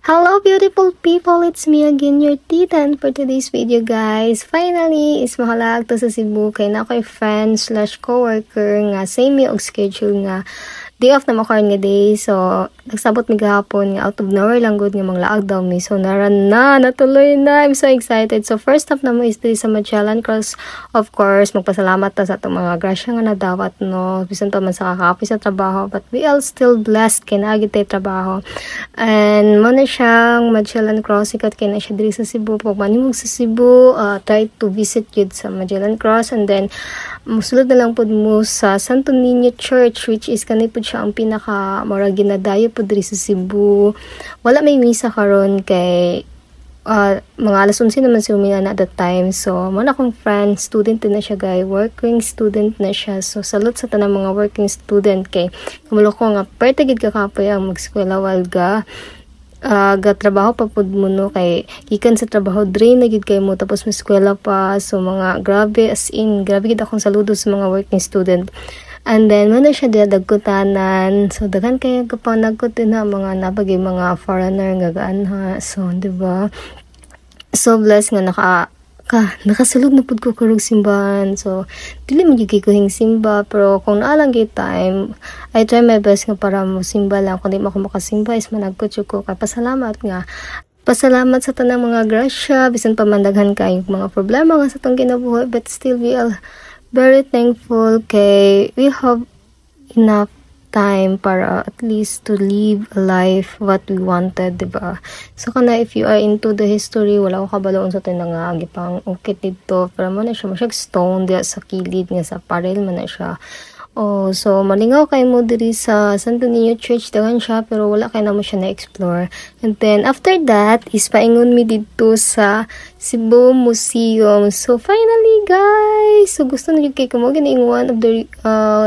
Hello beautiful people, it's me again, your tita, and for today's video guys, finally is makalag to sa Cebu kay na ako'y friend slash co-worker nga same og schedule nga day off na makaroon nga day. So nagsabot mi gahapon nga out of nowhere lang good nga manglaag daw mi, so naran na natuloy na. I'm so excited. So first stop na mo is diri sa Magellan Cross. Of course magpasalamat ta sa atong mga grasya nga nadawat, no, bisan pa man sa kakapoy sa trabaho, but we all still blessed kay naagid tay trabaho. And mo na siyang Magellan Cross, ikat kay na siya diri sa Cebu. Pag manimog sa Cebu, try to visit yun sa Magellan Cross, and then musulod na lang po mo sa Santo Niño Church, which is kanay po siya ang pinaka mura ginadayo po diri sa Cebu. Wala may misa karon kay mga alas 11 naman si umina na at that time. So mo na akong friend, student din na siya guys, working student na siya. So salute sa tanang mga working student kay kumulo ko nga pertigid ka kapoy ang mag-eskwela while trabaho pa pud mo, no, kay gikan sa trabaho drain na gid kay mo tapos may eskwela pa. So mga grabe, as in grabe gid akong saludo sa mga working student. And then mo na siya dagkutanan, so daghan kay kapang nagkut din na mga nabagay mga foreigner nga gaanha. So di ba, so blessed nga nakasulog na pud ko karog simbahan. So dili man gyud ko hing simba, pero kung naalang gay time I try my best nga para mo simba lang. Kung di mo ako makasimba is managkot ko kay pasalamat sa tanang mga grasya, bisan pa mandaghan kayo mga problema nga sa tong kinabuhi, but still we are very thankful kay we have enough time para at least to live a life what we wanted, diba? So kana if you are into the history, wala ko kabaloon sa tinanga gipang ukit dito, pero mo na siya masyag stone diya sa kilid nga sa parel man na siya. Oh, so malingaw kay mo diri sa Santo Niño Church, dagan siya pero wala kay na mo siya na-explore. And then after that is paingon mi dito sa Cebu Museum. So finally guys, so gusto na gyud kay kamo gani one of the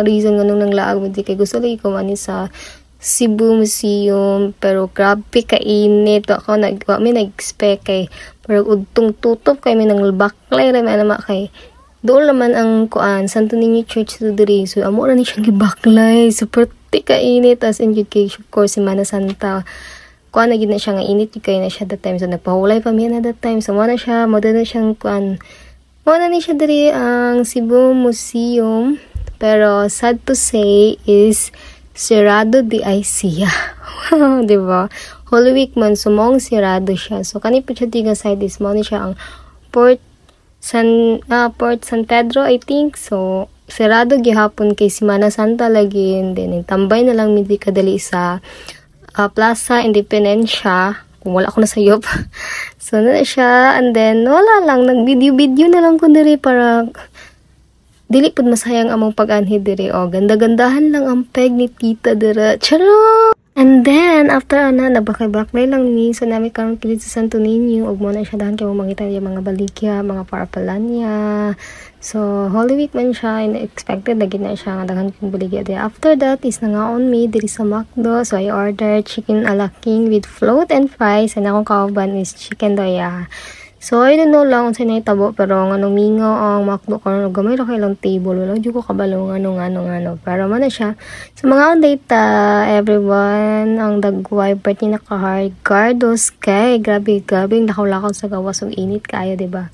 reason nga nung nanglaag mo di kay gusto lagi ko man sa Cebu Museum, pero grabe kainit ako nag-expect kay pero udtong tutop kay may nang baklay ra man kay doon naman ang Santo Niño Church to diri. So amo ra ni siyang gibaklay, super kainit, as in kay of course Semana Santa na gid na siya nga init kay na siya that time. So nagpahulay pa mi na that time. So mo na siyang mo na ni siya diri ang Cebu Museum, pero sad to say is Cerrado de Aisia. Diba, Holy Week man, so mong sirado siya. So kani po siya tiga side is mo ni siya ang Port San Pedro, I think. So serado gihapon kay Semana Santa lagi, then tambay na lang midi kadali sa Plaza Independencia kung wala ako nasayop. So na siya, and then wala lang, nag-video na lang ko diri para dili pud masayang among pag-anhi diri. O ganda-gandahan lang ang peg ni tita dira, charot. And then, after nabakay-baklay lang ni, so namin karon kilit sa Santo Niño, ug mo na siya dahan kay mangita yung mga baligya, mga parapalanya. So, Holy Week man siya, and expected lagi na siya, dahan kong baligya. Then, after that, is nangaon mi, diri sa McDo, so I ordered chicken a la king with float and fries, and akong kauban is chicken doya. So, I don't know lang kung saan itabo, pero nga nung mingaw ang McDo karon gamay ra kay lang table, wala jud ko kabalo ano. Pero man na siya. So, mga data everyone, ang dagway part ni naka-hard gardos kay grabe nakalakaw sa gawas ug init kaayo, diba?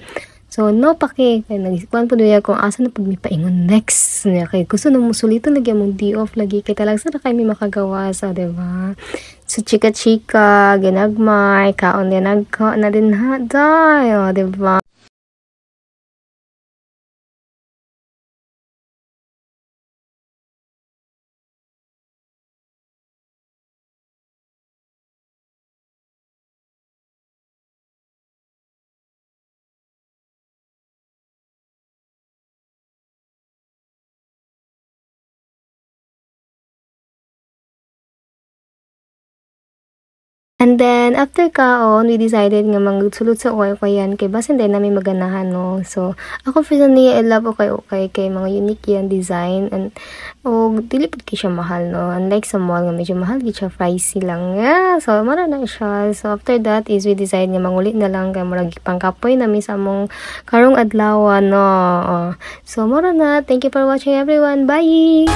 So, no paki, kaya nag-isikuan po doon kung asa na po may paingon next. Kaya gusto na musulitan lagi mong D-off lagi. Kaya talagang sana kayo may makagawa sa, diba? So, chika-chika, ginagmay, kaon din nagka na din haday, o, diba? And then, after kaon, we decided nga magsulot sa ukay-ukayan kay basin din namin maganahan, no? So, ako personally, I love ukay-ukay kay mga unique yan design. And, dili pud kay siya mahal, no? Unlike sa mall nga medyo mahal, gid siya pricey lang. Yeah, so, mara na siya. So, after that is we decide nga mangulit na lang kay murag pangkapoy na mi sa among karong adlaw, no? So, mara na. Thank you for watching everyone. Bye!